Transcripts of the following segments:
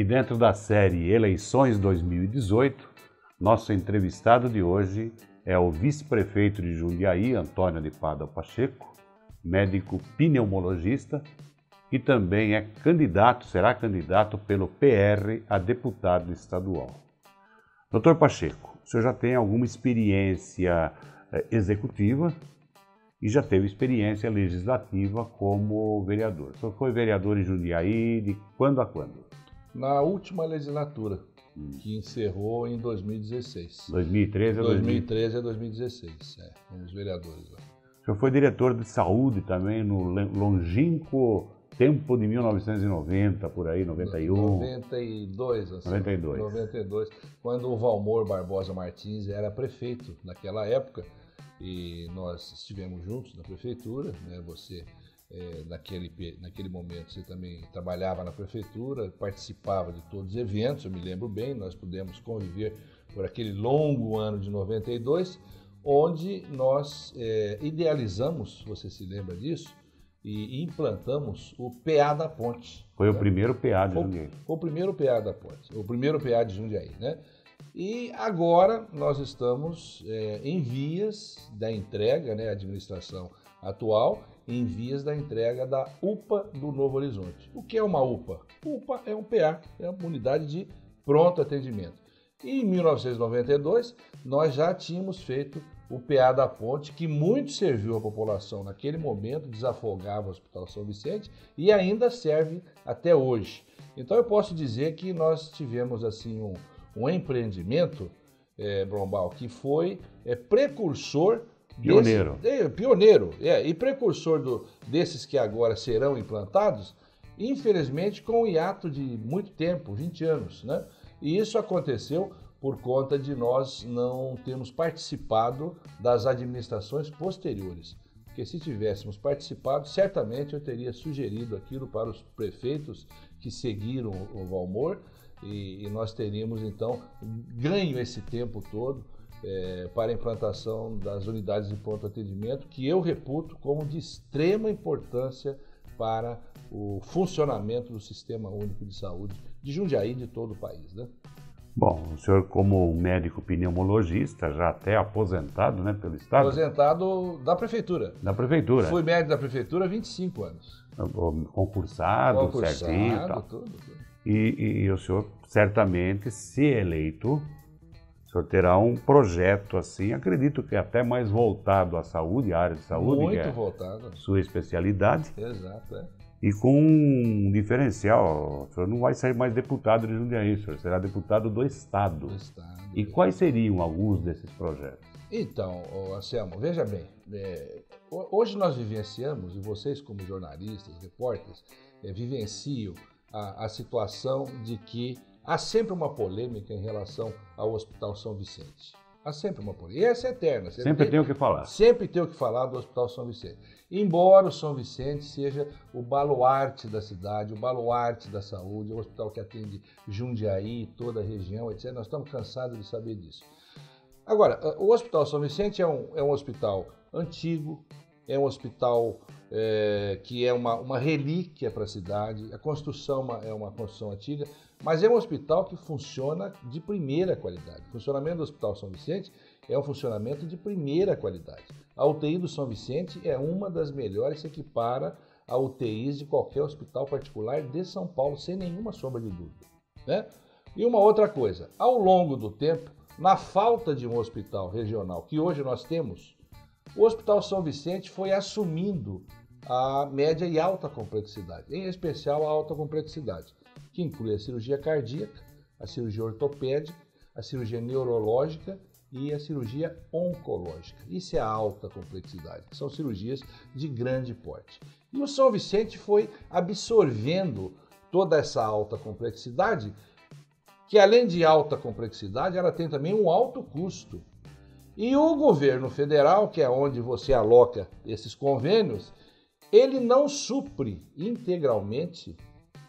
E dentro da série Eleições 2018, nosso entrevistado de hoje é o vice-prefeito de Jundiaí, Antônio de Pádua Pacheco, médico pneumologista e também é candidato, será candidato pelo PR a deputado estadual. Doutor Pacheco, o senhor já tem alguma experiência executiva e já teve experiência legislativa como vereador. O senhor foi vereador em Jundiaí de quando a quando? Na última legislatura, que encerrou em 2016. 2013 a 2013 a 2016, fomos vereadores lá. O senhor foi diretor de saúde também no longínquo tempo de 1990, por aí, 91? 92, assim. 92. 92, quando o Valmor Barbosa Martins era prefeito naquela época, e nós estivemos juntos na prefeitura, né? Você, naquele momento, você também trabalhava na prefeitura, participava de todos os eventos, eu me lembro bem, nós pudemos conviver por aquele longo ano de 92, onde nós idealizamos, você se lembra disso, e implantamos o PA da Ponte. Foi, né? O primeiro PA de Jundiaí. Foi o primeiro PA da Ponte, o primeiro PA de Jundiaí, né? E agora nós estamos em vias da entrega, né, a administração atual, em vias da entrega da UPA do Novo Horizonte. O que é uma UPA? UPA é um PA, é uma unidade de pronto atendimento. E em 1992, nós já tínhamos feito o PA da Ponte, que muito serviu à população naquele momento, desafogava o Hospital São Vicente e ainda serve até hoje. Então eu posso dizer que nós tivemos assim um empreendimento, Brombal, que foi precursor, pioneiro. Pioneiro, e precursor desses que agora serão implantados, infelizmente com um hiato de muito tempo, 20 anos, né? E isso aconteceu por conta de nós não termos participado das administrações posteriores. Porque se tivéssemos participado, certamente eu teria sugerido aquilo para os prefeitos que seguiram o Valmor e nós teríamos então ganho esse tempo todo para a implantação das unidades de pronto atendimento, que eu reputo como de extrema importância para o funcionamento do Sistema Único de Saúde de Jundiaí e de todo o país, né? Bom, o senhor como médico pneumologista, já até aposentado, né, pelo Estado? Aposentado da Prefeitura. Da Prefeitura. Fui médico da Prefeitura há 25 anos. Concursado certinho e tal. Tudo. E o senhor, certamente, se eleito, o senhor terá um projeto assim, acredito que até mais voltado à saúde, à área de saúde. Muito que é voltado. Sua especialidade. Exato, E com um diferencial, o senhor não vai sair mais deputado de Jundiaí, o senhor será deputado do Estado. E quais seriam alguns desses projetos? Então, Anselmo, veja bem, hoje nós vivenciamos, e vocês como jornalistas, repórteres, vivenciam a situação de que há sempre uma polêmica em relação ao Hospital São Vicente. Há sempre uma polêmica. E essa é eterna. Sempre tem o que falar. Sempre tem o que falar do Hospital São Vicente. Embora o São Vicente seja o baluarte da cidade, o baluarte da saúde, é um hospital que atende Jundiaí, toda a região, etc. Nós estamos cansados de saber disso. Agora, o Hospital São Vicente é um hospital antigo, é um hospital que é uma relíquia para a cidade, a construção é uma construção antiga, mas é um hospital que funciona de primeira qualidade. O funcionamento do Hospital São Vicente é um funcionamento de primeira qualidade. A UTI do São Vicente é uma das melhores, se equipara a UTIs de qualquer hospital particular de São Paulo, sem nenhuma sombra de dúvida, né? E uma outra coisa, ao longo do tempo, na falta de um hospital regional que hoje nós temos, o Hospital São Vicente foi assumindo a média e alta complexidade, em especial a alta complexidade, que inclui a cirurgia cardíaca, a cirurgia ortopédica, a cirurgia neurológica e a cirurgia oncológica. Isso é a alta complexidade, que são cirurgias de grande porte. E o São Vicente foi absorvendo toda essa alta complexidade, que além de alta complexidade, ela tem também um alto custo. E o governo federal, que é onde você aloca esses convênios, ele não supre integralmente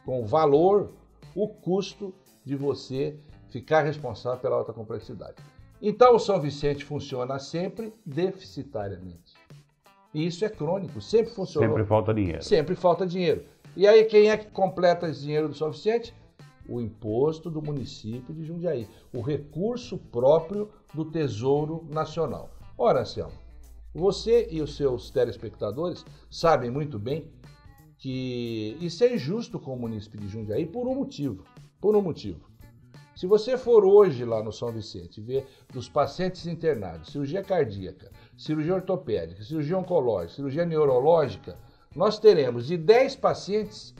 com valor o custo de você ficar responsável pela alta complexidade. Então o São Vicente funciona sempre deficitariamente. E isso é crônico, sempre funcionou. Sempre falta dinheiro. Sempre falta dinheiro. E aí quem é que completa esse dinheiro do São Vicente? o imposto do município de Jundiaí, o recurso próprio do Tesouro Nacional. Ora, Anselmo, você e os seus telespectadores sabem muito bem que isso é injusto com o município de Jundiaí por um motivo. Se você for hoje lá no São Vicente ver dos pacientes internados, cirurgia cardíaca, cirurgia ortopédica, cirurgia oncológica, cirurgia neurológica, nós teremos de 10 pacientes,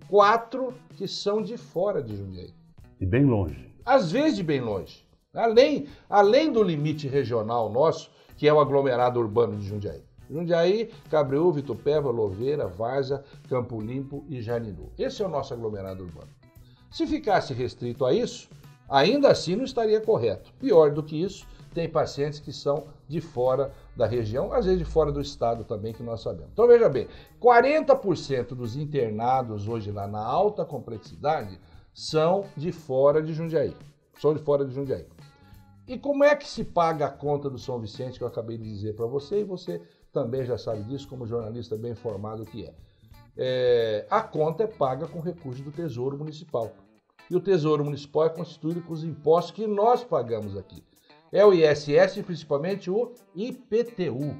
4 que são de fora de Jundiaí. E bem longe. Às vezes de bem longe. Além do limite regional nosso, que é o aglomerado urbano de Jundiaí. Jundiaí, Cabreúva, Itupeva, Louveira, Várzea, Campo Limpo e Jarinu. Esse é o nosso aglomerado urbano. Se ficasse restrito a isso, ainda assim não estaria correto. Pior do que isso, tem pacientes que são de fora da região, às vezes de fora do estado também, que nós sabemos. Então veja bem, 40% dos internados hoje lá na alta complexidade são de fora de Jundiaí. E como é que se paga a conta do São Vicente, que eu acabei de dizer para você, e você também já sabe disso, como jornalista bem informado que é. A conta é paga com recursos do Tesouro Municipal. E o Tesouro Municipal é constituído com os impostos que nós pagamos aqui. É o ISS e principalmente o IPTU.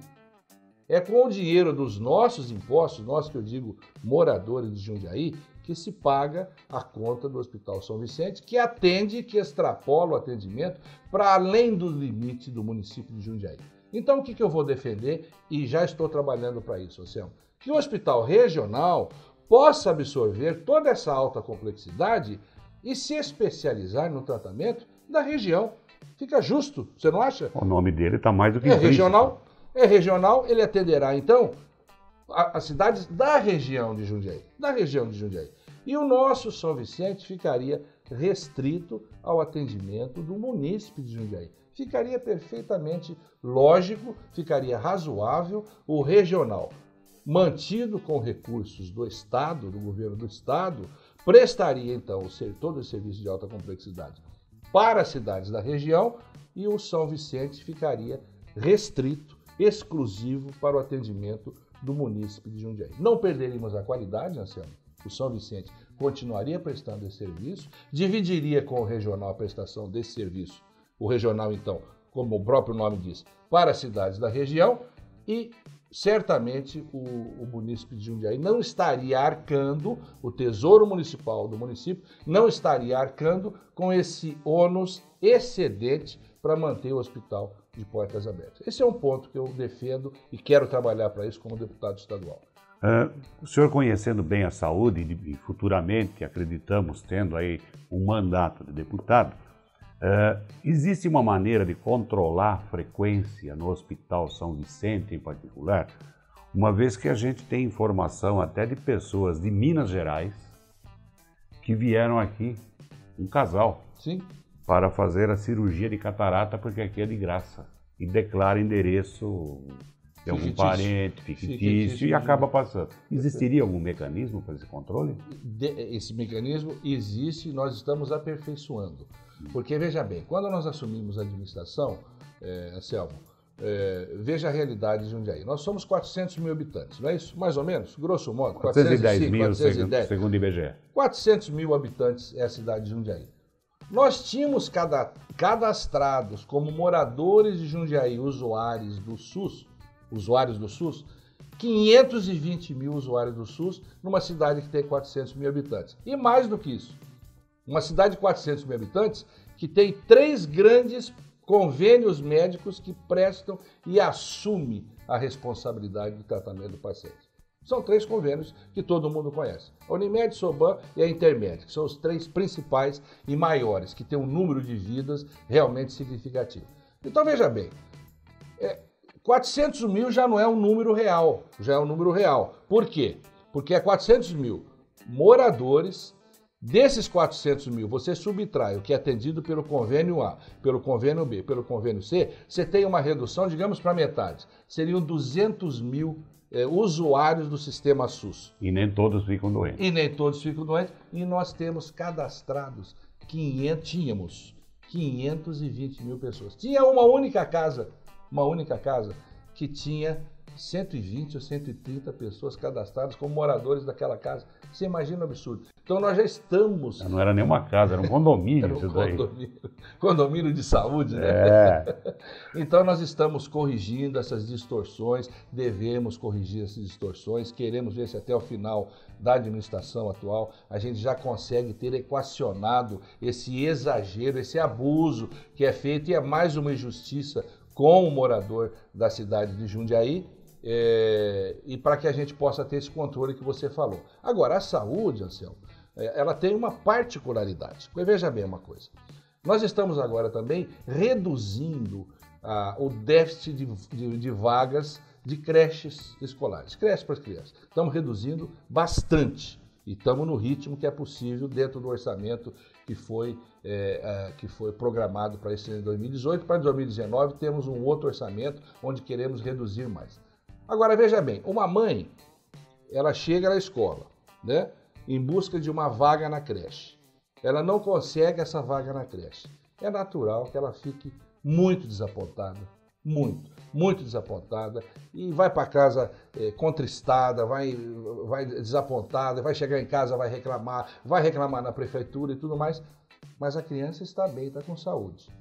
É com o dinheiro dos nossos impostos, nós que eu digo moradores de Jundiaí, que se paga a conta do Hospital São Vicente, que atende, que extrapola o atendimento para além do limite do município de Jundiaí. Então o que eu vou defender, e já estou trabalhando para isso, Anselmo? Que o hospital regional possa absorver toda essa alta complexidade e se especializar no tratamento da região. Fica justo, você não acha? O nome dele está mais do que regional. É regional, ele atenderá então as cidades da região de Jundiaí. E o nosso São Vicente ficaria restrito ao atendimento do munícipe de Jundiaí. Ficaria perfeitamente lógico, ficaria razoável o regional, mantido com recursos do Estado, do governo do Estado, prestaria então todo o serviço de alta complexidade para as cidades da região e o São Vicente ficaria restrito, exclusivo para o atendimento do munícipe de Jundiaí. Não perderíamos a qualidade, Anselmo. O São Vicente continuaria prestando esse serviço, dividiria com o regional a prestação desse serviço. O regional, então, como o próprio nome diz, para as cidades da região e certamente o município de Jundiaí não estaria arcando, o Tesouro Municipal do município não estaria arcando com esse ônus excedente para manter o hospital de portas abertas. Esse é um ponto que eu defendo e quero trabalhar para isso como deputado estadual. O senhor conhecendo bem a saúde e futuramente, acreditamos, tendo aí um mandato de deputado, existe uma maneira de controlar a frequência no Hospital São Vicente em particular, uma vez que a gente tem informação até de pessoas de Minas Gerais que vieram aqui, um casal, sim, para fazer a cirurgia de catarata, porque aqui é de graça, e declara endereço de algum parente fictício e acaba passando. Existiria algum mecanismo para esse controle? Esse mecanismo existe e nós estamos aperfeiçoando. Porque, veja bem, quando nós assumimos a administração, Anselmo, veja a realidade de Jundiaí. Nós somos 400 mil habitantes, não é isso? Mais ou menos, grosso modo. 410 mil, segundo o IBGE. 400 mil habitantes é a cidade de Jundiaí. Nós tínhamos cadastrados como moradores de Jundiaí, usuários do SUS, 520 mil usuários do SUS numa cidade que tem 400 mil habitantes. E mais do que isso, uma cidade de 400 mil habitantes que tem 3 grandes convênios médicos que prestam e assumem a responsabilidade do tratamento do paciente. São 3 convênios que todo mundo conhece. A Unimed, Soban e a Intermed, que são os 3 principais e maiores, que têm um número de vidas realmente significativo. Então veja bem, 400 mil já não é um número real, Por quê? Porque é 400 mil moradores. Desses 400 mil, você subtrai o que é atendido pelo convênio A, pelo convênio B, pelo convênio C, você tem uma redução, digamos, para metade. Seriam 200 mil usuários do sistema SUS. E nem todos ficam doentes. E nós temos cadastrados, tínhamos 520 mil pessoas. Tinha uma única casa que tinha 120 ou 130 pessoas cadastradas como moradores daquela casa. Você imagina o absurdo. Então nós já estamos... Não era nem uma casa, era um condomínio. Era um isso daí. condomínio de saúde, né? É. Então nós estamos corrigindo essas distorções, devemos corrigir essas distorções, queremos ver se até o final da administração atual a gente já consegue ter equacionado esse exagero, esse abuso que é feito, e é mais uma injustiça com o morador da cidade de Jundiaí, e para que a gente possa ter esse controle que você falou. Agora, a saúde, Anselmo, ela tem uma particularidade. Veja bem uma coisa. Nós estamos agora também reduzindo o déficit de vagas de creches escolares, creches para as crianças. Estamos reduzindo bastante e estamos no ritmo que é possível dentro do orçamento que foi programado para esse ano de 2018. Para 2019 temos um outro orçamento onde queremos reduzir mais. Agora, veja bem, uma mãe, ela chega na escola, né, em busca de uma vaga na creche. Ela não consegue essa vaga na creche. É natural que ela fique muito desapontada, muito desapontada, e vai para casa contristada, vai desapontada, vai chegar em casa, vai reclamar na prefeitura e tudo mais, mas a criança está bem, está com saúde.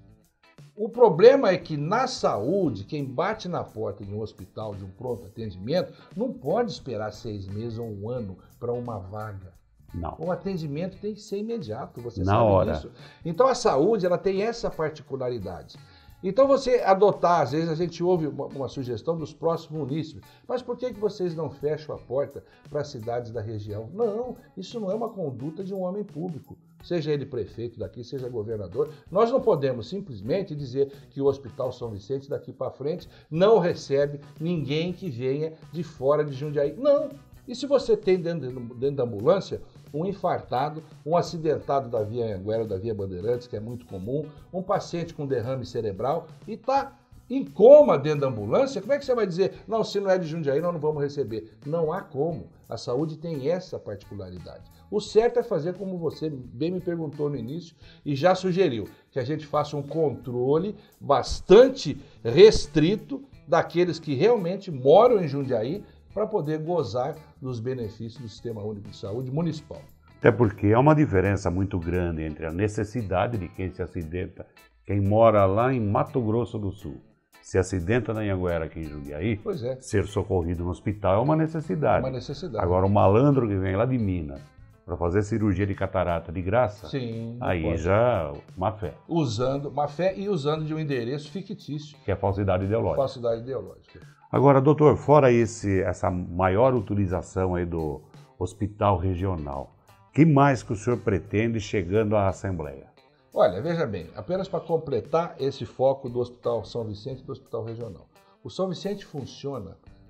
O problema é que na saúde, quem bate na porta de um hospital, de um pronto atendimento, não pode esperar 6 meses ou 1 ano para uma vaga. Não. O atendimento tem que ser imediato, você na sabe hora. disso. Então a saúde, ela tem essa particularidade. Então você adotar, às vezes a gente ouve uma sugestão dos próximos munícipes, mas por que vocês não fecham a porta para as cidades da região? Não, isso não é uma conduta de um homem público, seja ele prefeito daqui, seja governador. Nós não podemos simplesmente dizer que o Hospital São Vicente daqui para frente não recebe ninguém que venha de fora de Jundiaí. Não! E se você tem dentro da ambulância um infartado, um acidentado da Via Anhanguera, da Via Bandeirantes, que é muito comum, um paciente com derrame cerebral e está em coma dentro da ambulância, como é que você vai dizer, não, se não é de Jundiaí, nós não vamos receber? Não há como. A saúde tem essa particularidade. O certo é fazer como você bem me perguntou no início e já sugeriu, que a gente faça um controle bastante restrito daqueles que realmente moram em Jundiaí, para poder gozar dos benefícios do Sistema Único de Saúde Municipal. Até porque há uma diferença muito grande entre a necessidade de quem se acidenta, quem mora lá em Mato Grosso do Sul, se acidenta na Anhanguera aqui em Jundiaí, pois é, ser socorrido no hospital é uma necessidade. Uma necessidade. Agora, o malandro que vem lá de Minas para fazer cirurgia de catarata de graça, sim, aí pode. Já má fé. Usando má fé e usando de um endereço fictício. Que é falsidade ideológica. Falsidade ideológica. Agora, doutor, fora essa maior utilização aí do hospital regional, que mais que o senhor pretende chegando à Assembleia? Olha, veja bem, apenas para completar esse foco do Hospital São Vicente e do Hospital Regional. O São Vicente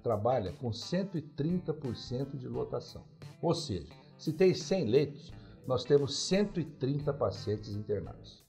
trabalha com 130% de lotação. Ou seja, se tem 100 leitos, nós temos 130 pacientes internados.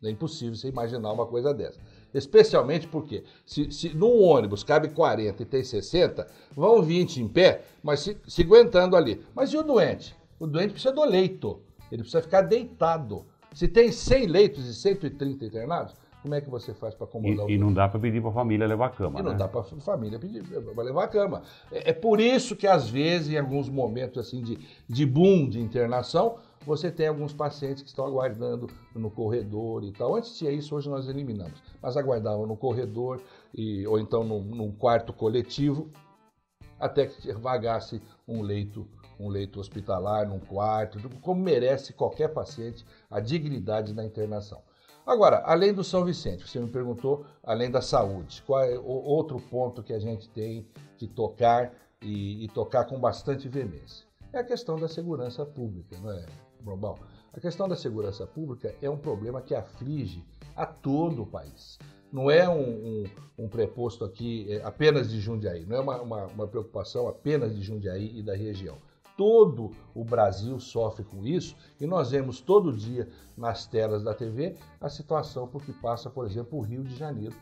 É impossível você imaginar uma coisa dessa. Especialmente porque se num ônibus cabe 40 e tem 60, vão 20 em pé, mas se aguentando ali. Mas e o doente? O doente precisa do leito, ele precisa ficar deitado. Se tem 100 leitos e 130 internados, como é que você faz para acomodar o doente? E não dá para pedir para a família levar a cama, E né? não dá para a família pedir para levar a cama. É por isso que às vezes, em alguns momentos assim de boom de internação, você tem alguns pacientes que estão aguardando no corredor e tal. Antes tinha isso, hoje nós eliminamos. Mas aguardavam no corredor ou então num quarto coletivo, até que vagasse um leito hospitalar, num quarto, como merece qualquer paciente, a dignidade da internação. Agora, além do São Vicente, você me perguntou, além da saúde, qual é o outro ponto que a gente tem que tocar e tocar com bastante veemência? É a questão da segurança pública, não é, Brombal? A questão da segurança pública é um problema que aflige a todo o país. Não é um preposto aqui apenas de Jundiaí, não é uma preocupação apenas de Jundiaí e da região. Todo o Brasil sofre com isso e nós vemos todo dia nas telas da TV a situação por que passa, por exemplo, o Rio de Janeiro,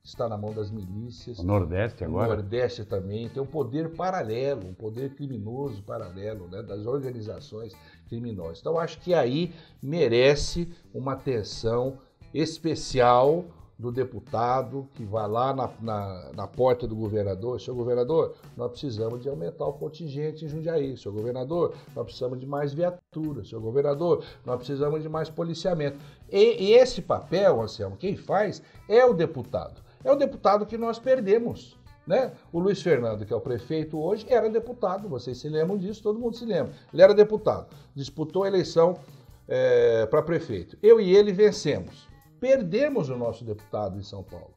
que está na mão das milícias. O Nordeste agora? O Nordeste também tem um poder paralelo, um poder criminoso paralelo, né, das organizações criminosas. Então acho que aí merece uma atenção especial do deputado que vai lá na porta do governador: senhor governador, nós precisamos de aumentar o contingente em Jundiaí. Senhor governador, nós precisamos de mais viaturas. Senhor governador, nós precisamos de mais policiamento. E esse papel, Anselmo, quem faz é o deputado. É o deputado que nós perdemos, né? O Luiz Fernando, que é o prefeito hoje, era deputado. Vocês se lembram disso? Todo mundo se lembra. Ele era deputado. Disputou a eleição para prefeito. Eu e ele vencemos. Perdemos o nosso deputado em São Paulo.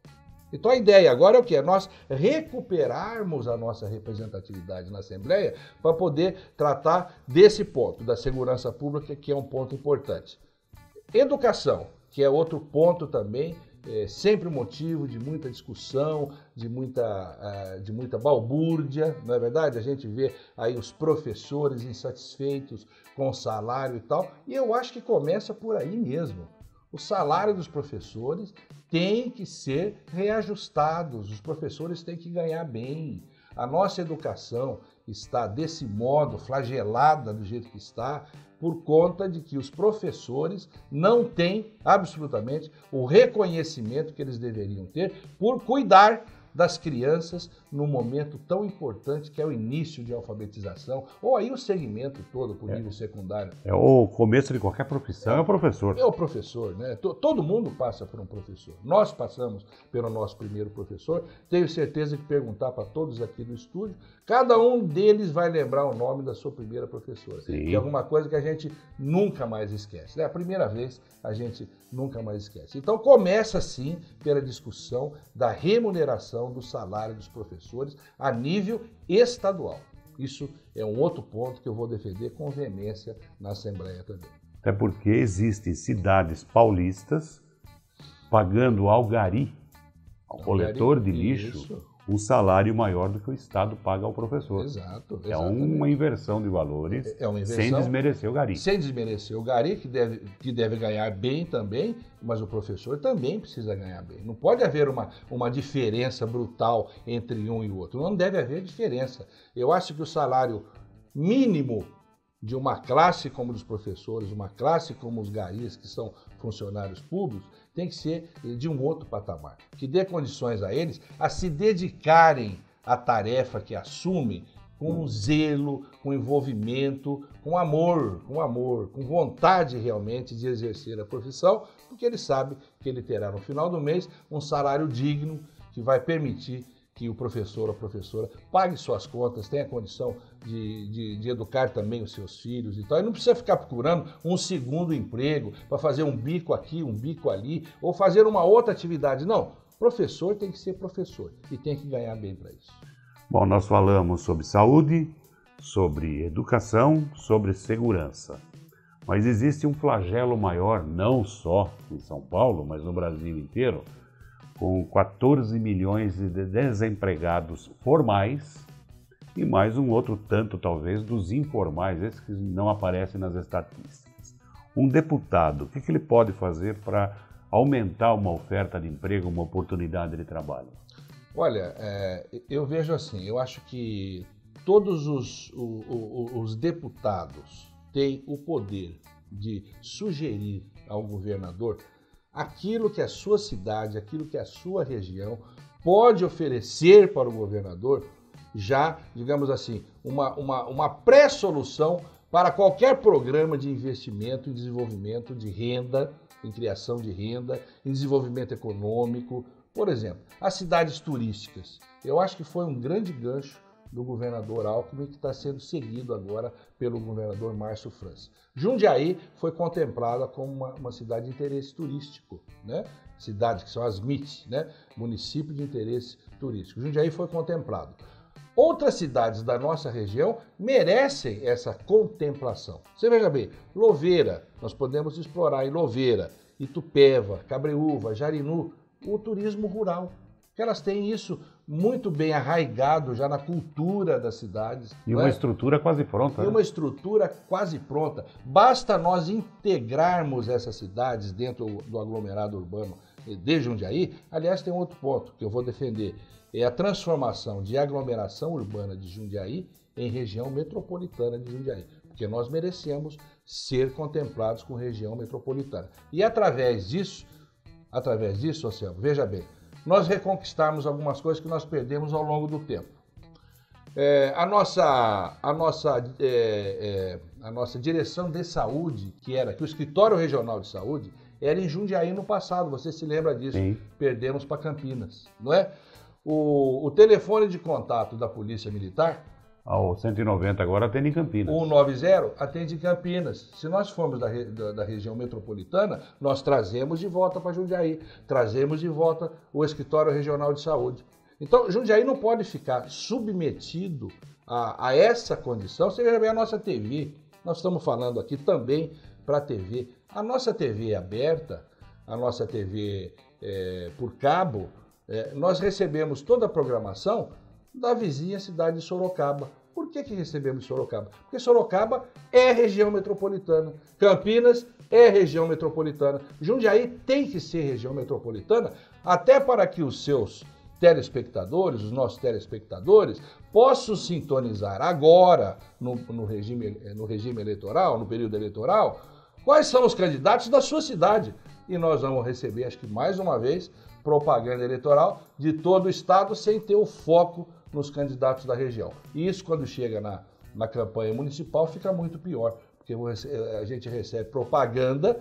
Então a ideia agora é o quê? É nós recuperarmos a nossa representatividade na Assembleia para poder tratar desse ponto, da segurança pública, que é um ponto importante. Educação, que é outro ponto também, sempre motivo de muita discussão, de muita balbúrdia, não é verdade? A gente vê aí os professores insatisfeitos com o salário e tal, e eu acho que começa por aí mesmo. O salário dos professores tem que ser reajustado, os professores têm que ganhar bem. A nossa educação está desse modo, flagelada do jeito que está, por conta de que os professores não têm absolutamente o reconhecimento que eles deveriam ter por cuidar das crianças num momento tão importante que é o início de alfabetização, ou aí o segmento todo para o nível secundário. É o começo de qualquer profissão, é o professor. É o professor, né? Todo mundo passa por um professor. Nós passamos pelo nosso primeiro professor. Tenho certeza que perguntar para todos aqui do estúdio, cada um deles vai lembrar o nome da sua primeira professora. Sim. Que é alguma coisa que a gente nunca mais esquece. É a primeira vez, a gente nunca mais esquece. Então começa sim pela discussão da remuneração do salário dos professores a nível estadual. Isso é um outro ponto que eu vou defender com veemência na Assembleia também. Até porque existem cidades paulistas pagando ao gari, ao coletor de lixo, um salário maior do que o Estado paga ao professor. Exato. É uma inversão de valores, uma inversão, sem desmerecer o gari. Sem desmerecer o gari, que deve ganhar bem também, mas o professor também precisa ganhar bem. Não pode haver uma diferença brutal entre um e o outro. Não deve haver diferença. Eu acho que o salário mínimo de uma classe como dos professores, uma classe como os garis, que são funcionários públicos, tem que ser de um outro patamar, que dê condições a eles a se dedicarem à tarefa que assumem com zelo, com envolvimento, com amor, com vontade realmente de exercer a profissão, porque ele sabe que ele terá no final do mês um salário digno que vai permitir que o professor ou a professora pague suas contas, tenha condição de educar também os seus filhos e tal. E não precisa ficar procurando um segundo emprego para fazer um bico aqui, um bico ali, ou fazer uma outra atividade. Não, professor tem que ser professor e tem que ganhar bem para isso. Bom, nós falamos sobre saúde, sobre educação, sobre segurança. Mas existe um flagelo maior, não só em São Paulo, mas no Brasil inteiro, com 14 milhões de desempregados formais e mais um outro tanto, talvez, dos informais, esses que não aparecem nas estatísticas. Um deputado, o que ele pode fazer para aumentar uma oferta de emprego, uma oportunidade de trabalho? Olha, eu vejo assim, eu acho que todos os deputados têm o poder de sugerir ao governador aquilo que a sua cidade, aquilo que a sua região pode oferecer para o governador, já, digamos assim, uma pré-solução para qualquer programa de investimento em desenvolvimento de renda, em criação de renda, em desenvolvimento econômico. Por exemplo, as cidades turísticas. Eu acho que foi um grande gancho do governador Alckmin, que está sendo seguido agora pelo governador Márcio França. Jundiaí foi contemplada como uma cidade de interesse turístico, né? Cidade que são as MIT, né? Município de interesse turístico. Jundiaí foi contemplado. Outras cidades da nossa região merecem essa contemplação. Você veja bem, Louveira, nós podemos explorar em Louveira, Itupeva, Cabreúva, Jarinu, o turismo rural, que elas têm isso muito bem arraigado já na cultura das cidades. E uma estrutura quase pronta. E uma estrutura quase pronta. Basta nós integrarmos essas cidades dentro do aglomerado urbano de Jundiaí. Aliás, tem outro ponto que eu vou defender, é a transformação de aglomeração urbana de Jundiaí em região metropolitana de Jundiaí, porque nós merecemos ser contemplados com região metropolitana. E através disso, através disso, Anselmo, veja bem, nós reconquistarmos algumas coisas que nós perdemos ao longo do tempo. A nossa direção de saúde, que o escritório regional de saúde, era em Jundiaí no passado, você se lembra disso? Sim. Perdemos para Campinas, não é? O telefone de contato da Polícia Militar, O 190 agora atende em Campinas. 190 atende em Campinas. Se nós formos da região metropolitana, nós trazemos de volta para Jundiaí, trazemos de volta o escritório regional de saúde. Então, Jundiaí não pode ficar submetido a essa condição. Você veja bem a nossa TV, nós estamos falando aqui também para a TV. A nossa TV aberta, a nossa TV por cabo, nós recebemos toda a programação da vizinha cidade de Sorocaba. Por que recebemos Sorocaba? Porque Sorocaba é região metropolitana, Campinas é região metropolitana, Jundiaí tem que ser região metropolitana, até para que os seus telespectadores, os nossos telespectadores, possam sintonizar agora, no regime eleitoral, no período eleitoral, quais são os candidatos da sua cidade. E nós vamos receber, acho que mais uma vez, propaganda eleitoral de todo o estado, sem ter o foco nos candidatos da região. E isso, quando chega na campanha municipal, fica muito pior, porque a gente recebe propaganda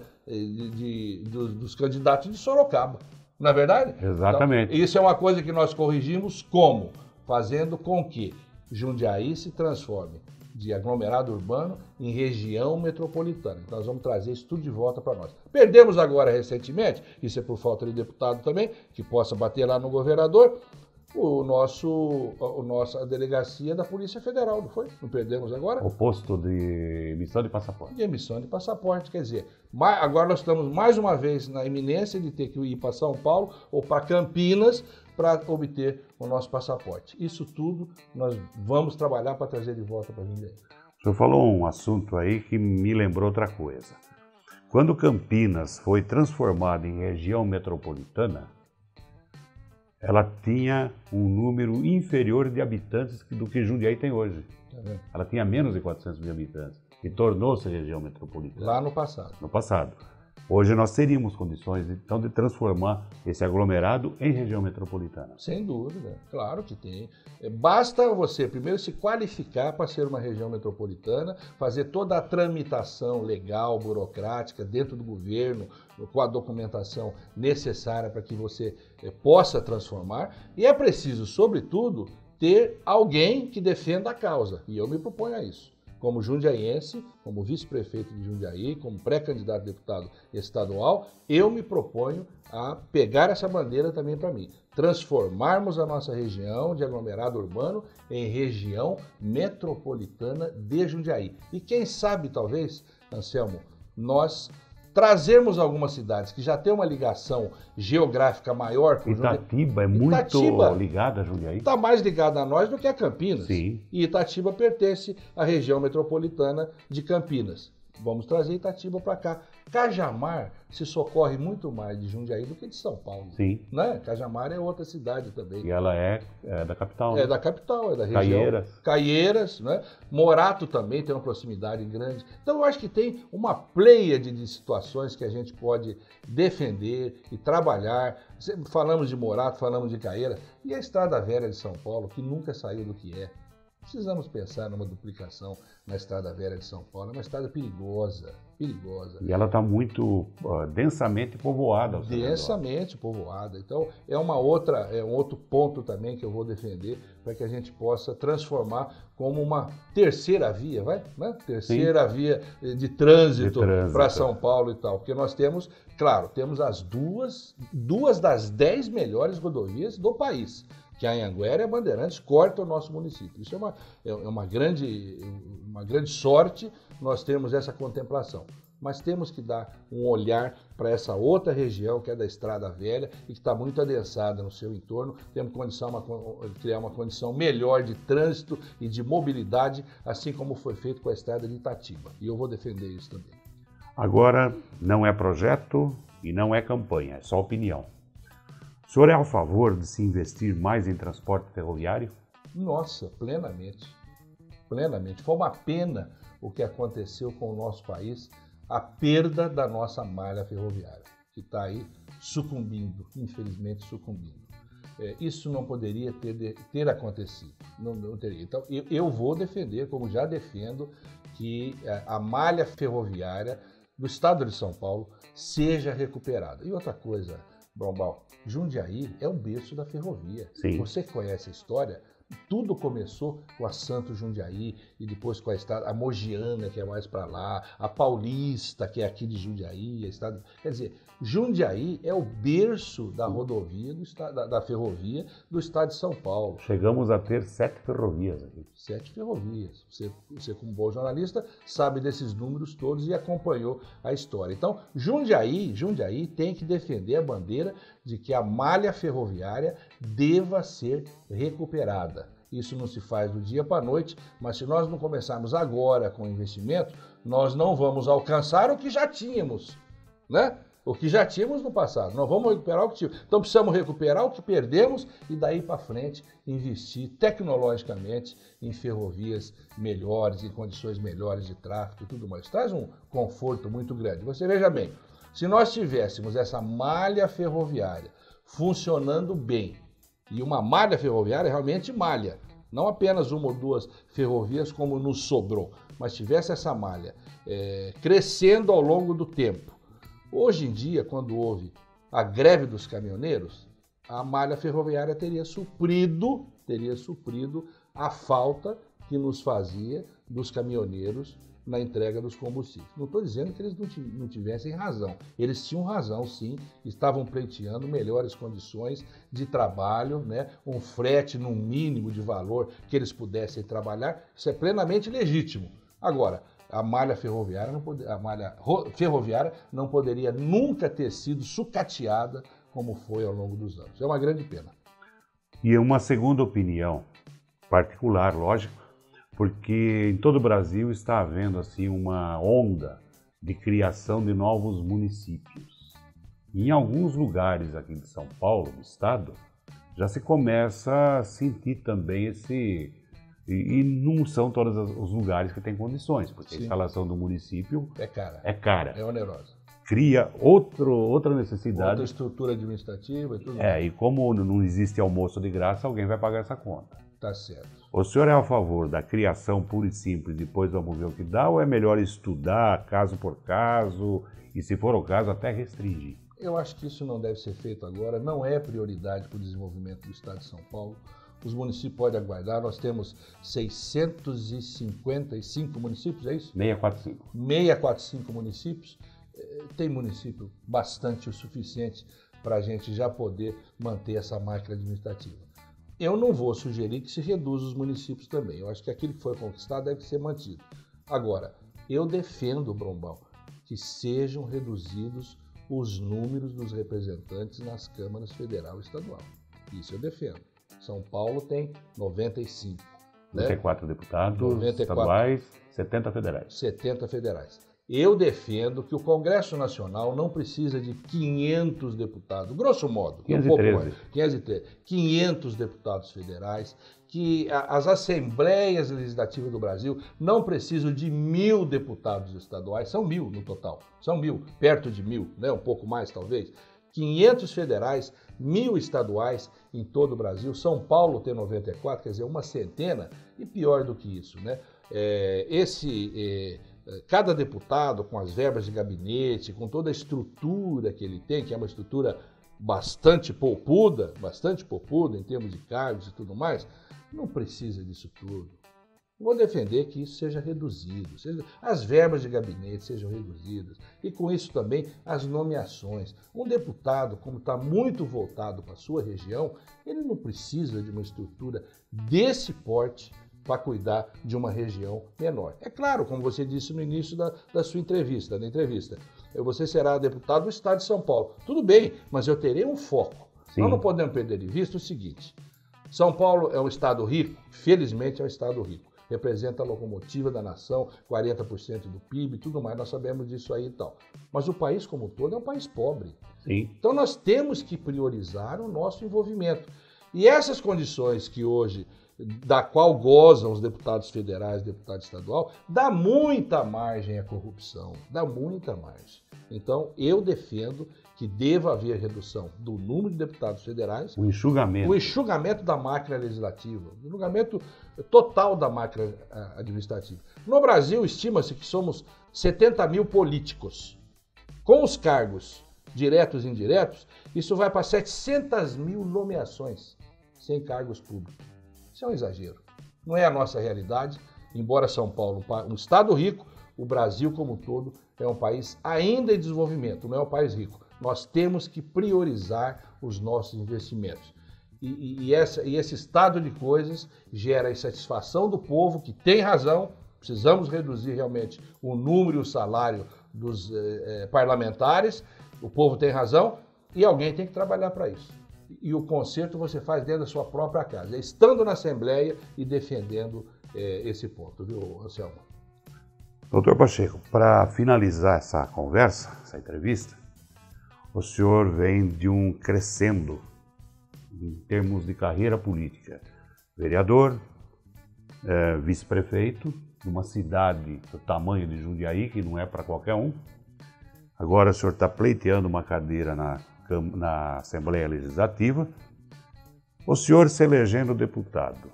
dos candidatos de Sorocaba. Não é verdade? Exatamente. Então, isso é uma coisa que nós corrigimos como? Fazendo com que Jundiaí se transforme de aglomerado urbano em região metropolitana. Então nós vamos trazer isso tudo de volta para nós. Perdemos agora recentemente, isso é por falta de deputado também, que possa bater lá no governador, a delegacia da Polícia Federal, não foi? Não perdemos agora? O posto de emissão de passaporte. De emissão de passaporte, quer dizer, agora nós estamos mais uma vez na iminência de ter que ir para São Paulo ou para Campinas para obter o nosso passaporte. Isso tudo nós vamos trabalhar para trazer de volta para a Jundiaí. O senhor falou um assunto aí que me lembrou outra coisa. Quando Campinas foi transformada em região metropolitana, ela tinha um número inferior de habitantes do que Jundiaí tem hoje. Ela tinha menos de 400 mil habitantes e tornou-se região metropolitana. Lá no passado. No passado. Hoje nós teríamos condições, então, de transformar esse aglomerado em região metropolitana. Sem dúvida, claro que tem. Basta você primeiro se qualificar para ser uma região metropolitana, fazer toda a tramitação legal, burocrática, dentro do governo, com a documentação necessária para que você possa transformar. E é preciso, sobretudo, ter alguém que defenda a causa. E eu me proponho a isso. Como jundiaiense, como vice-prefeito de Jundiaí, como pré-candidato a deputado estadual, eu me proponho a pegar essa bandeira também para mim. Transformarmos a nossa região de aglomerado urbano em região metropolitana de Jundiaí. E quem sabe, talvez, Anselmo, nós trazermos algumas cidades que já têm uma ligação geográfica maior com Itatiba é muito ligada a Jundiaí. Está mais ligada a nós do que a Campinas. Sim. E Itatiba pertence à região metropolitana de Campinas. Vamos trazer Itatiba para cá. Cajamar se socorre muito mais de Jundiaí do que de São Paulo. Sim. Né? Cajamar é outra cidade também. E ela é da capital. É da capital, é da região. Caieiras. Caieiras, né? Morato também tem uma proximidade grande. Então eu acho que tem uma pleiade de situações que a gente pode defender e trabalhar. Falamos de Morato, falamos de Caieiras. E a Estrada Velha de São Paulo, que nunca saiu do que é. Precisamos pensar numa duplicação na Estrada Velha de São Paulo. É uma estrada perigosa, perigosa. E ela está muito densamente povoada. Densamente povoada. Então, é um outro ponto também que eu vou defender para que a gente possa transformar como uma terceira via, né? Terceira Sim. via de trânsito para São Paulo e tal. Porque nós temos, claro, temos as duas das 10 melhores rodovias do país. Que a Anhanguera e a Bandeirantes cortam o nosso município. Isso é uma grande sorte nós termos essa contemplação. Mas temos que dar um olhar para essa outra região, que é da Estrada Velha, e que está muito adensada no seu entorno. Temos que criar uma condição melhor de trânsito e de mobilidade, assim como foi feito com a estrada de Itatiba. E eu vou defender isso também. Agora, não é projeto e não é campanha, é só opinião. O senhor é a favor de se investir mais em transporte ferroviário? Nossa, plenamente. Plenamente. Foi uma pena o que aconteceu com o nosso país, a perda da nossa malha ferroviária, que está aí sucumbindo, infelizmente sucumbindo. Isso não poderia ter acontecido, não teria. Então, eu vou defender, como já defendo, que a malha ferroviária do estado de São Paulo seja recuperada. E outra coisa, Brombal, Jundiaí é o berço da ferrovia. Sim. Você que conhece a história, tudo começou com a Santos Jundiaí e depois com a Mogiana, que é mais para lá, a Paulista, que é aqui de Jundiaí. Quer dizer, Jundiaí é o berço da rodovia, da ferrovia do estado de São Paulo. Chegamos a ter 7 ferrovias aqui. 7 ferrovias. Você, como bom jornalista, sabe desses números todos e acompanhou a história. Então, Jundiaí tem que defender a bandeira de que a malha ferroviária deva ser recuperada. Isso não se faz do dia para a noite, mas se nós não começarmos agora com o investimento, nós não vamos alcançar o que já tínhamos, né? O que já tínhamos no passado. Nós vamos recuperar o que tínhamos. Então precisamos recuperar o que perdemos e daí para frente investir tecnologicamente em ferrovias melhores, em condições melhores de tráfego e tudo mais. Traz um conforto muito grande. Você veja bem, se nós tivéssemos essa malha ferroviária funcionando bem, e uma malha ferroviária realmente malha, não apenas uma ou duas ferrovias como nos sobrou, mas tivesse essa malha crescendo ao longo do tempo. Hoje em dia, quando houve a greve dos caminhoneiros, a malha ferroviária teria suprido a falta que nos fazia dos caminhoneiros na entrega dos combustíveis. Não estou dizendo que eles não tivessem razão. Eles tinham razão, sim, estavam pleiteando melhores condições de trabalho, né? Um frete no mínimo de valor que eles pudessem trabalhar. Isso é plenamente legítimo. Agora, a malha ferroviária não poderia nunca ter sido sucateada como foi ao longo dos anos. É uma grande pena. E uma segunda opinião particular, lógico, porque em todo o Brasil está havendo assim uma onda de criação de novos municípios. E em alguns lugares aqui de São Paulo, do estado, já se começa a sentir também esse... E não são todos os lugares que têm condições, porque Sim. A instalação do município é cara. É onerosa. Cria outra necessidade. Outra estrutura administrativa e tudo. E como não existe almoço de graça, alguém vai pagar essa conta. Tá certo. O senhor é a favor da criação pura e simples, depois vamos ver o que dá, ou é melhor estudar caso por caso e, se for o caso, até restringir? Eu acho que isso não deve ser feito agora, não é prioridade para o desenvolvimento do estado de São Paulo. Os municípios podem aguardar, nós temos 655 municípios, é isso? 645. 645 municípios. Tem município bastante o suficiente para a gente já poder manter essa máquina administrativa. Eu não vou sugerir que se reduza os municípios também. Eu acho que aquilo que foi conquistado deve ser mantido. Agora, eu defendo, Brombal, que sejam reduzidos os números dos representantes nas câmaras federal e estadual. Isso eu defendo. São Paulo tem 95. 94 deputados estaduais, 70 federais. 70 federais. Eu defendo que o Congresso Nacional não precisa de 500 deputados, grosso modo, 500 deputados federais, que as assembleias legislativas do Brasil não precisam de 1.000 deputados estaduais, são 1.000 no total, são 1.000, perto de 1.000, né? Um pouco mais talvez. 500 federais, 1.000 estaduais em todo o Brasil. São Paulo tem 94, quer dizer, uma centena, e pior do que isso, né? Cada deputado, com as verbas de gabinete, com toda a estrutura que ele tem, que é uma estrutura bastante poupuda em termos de cargos e tudo mais, não precisa disso tudo. Vou defender que isso seja reduzido, as verbas de gabinete sejam reduzidas e com isso também as nomeações. Um deputado, como está muito voltado para a sua região, ele não precisa de uma estrutura desse porte para cuidar de uma região menor. É claro, como você disse no início da sua entrevista, você será deputado do estado de São Paulo. Tudo bem, mas eu terei um foco. Sim. Nós não podemos perder de vista o seguinte: São Paulo é um estado rico, felizmente é um estado rico. Representa a locomotiva da nação, 40% do PIB e tudo mais, nós sabemos disso aí e tal. Mas o país como um todo é um país pobre. Sim. Então nós temos que priorizar o nosso envolvimento. E essas condições que hoje, da qual gozam os deputados federais, deputado estadual, dá muita margem à corrupção, dá muita margem. Então eu defendo que que deva haver redução do número de deputados federais. O enxugamento. O enxugamento da máquina legislativa, o enxugamento total da máquina administrativa. No Brasil, estima-se que somos 70 mil políticos. Com os cargos diretos e indiretos, isso vai para 700 mil nomeações sem cargos públicos. Isso é um exagero. Não é a nossa realidade, embora São Paulo, um estado rico, o Brasil como um todo é um país ainda em desenvolvimento, não é um país rico. Nós temos que priorizar os nossos investimentos. E esse estado de coisas gera a insatisfação do povo, que tem razão, precisamos reduzir realmente o número e o salário dos parlamentares, o povo tem razão e alguém tem que trabalhar para isso. E o conserto você faz dentro da sua própria casa, estando na Assembleia e defendendo esse ponto, viu, Anselmo? Doutor Pacheco, para finalizar essa conversa, essa entrevista, o senhor vem de um crescendo em termos de carreira política. Vereador, vice-prefeito, de uma cidade do tamanho de Jundiaí, que não é para qualquer um. Agora o senhor está pleiteando uma cadeira na Assembleia Legislativa. O senhor se elegendo deputado,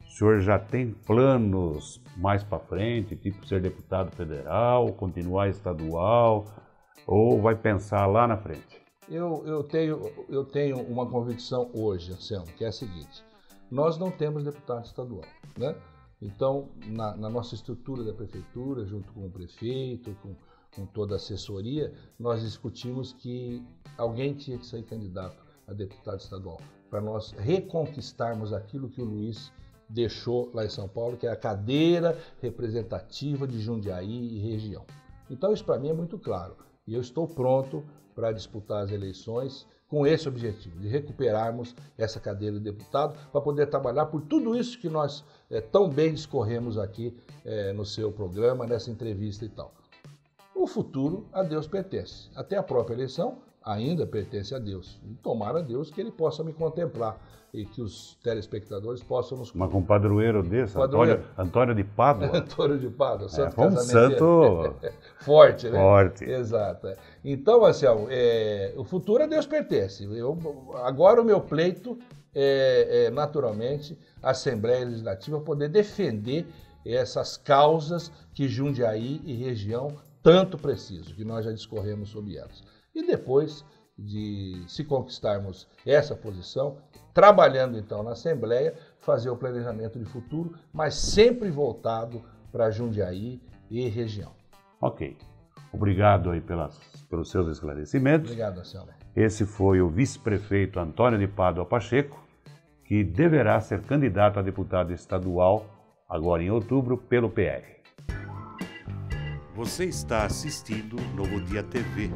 o senhor já tem planos mais para frente, tipo ser deputado federal, continuar estadual, ou vai pensar lá na frente? Eu tenho uma convicção hoje, Anselmo, que é a seguinte: nós não temos deputado estadual, né? Então, na nossa estrutura da prefeitura, junto com o prefeito, com toda a assessoria, nós discutimos que alguém tinha que ser candidato a deputado estadual, para nós reconquistarmos aquilo que o Luiz deixou lá em São Paulo, que é a cadeira representativa de Jundiaí e região. Então, isso para mim é muito claro. E eu estou pronto para disputar as eleições com esse objetivo, de recuperarmos essa cadeira de deputado, para poder trabalhar por tudo isso que nós tão bem discorremos aqui no seu programa, nessa entrevista e tal. O futuro a Deus pertence. Até a própria eleição ainda pertence a Deus. E tomara a Deus que Ele possa me contemplar e que os telespectadores possam nos... Mas com um padroeiro desse, Antônio de Pádua. Antônio de Pádua, santo foi um santo forte, né? Forte. Exato. Então, Anselmo, o futuro a Deus pertence. Agora o meu pleito é naturalmente, a Assembleia Legislativa poder defender essas causas que Jundiaí e região tanto precisam, que nós já discorremos sobre elas. E depois de se conquistarmos essa posição, trabalhando então na Assembleia, fazer o planejamento de futuro, mas sempre voltado para Jundiaí e região. Ok. Obrigado aí pelos seus esclarecimentos. Obrigado, Anselmo. Esse foi o vice-prefeito Antônio de Pádua Pacheco, que deverá ser candidato a deputado estadual agora em outubro pelo PR. Você está assistindo Novo Dia TV.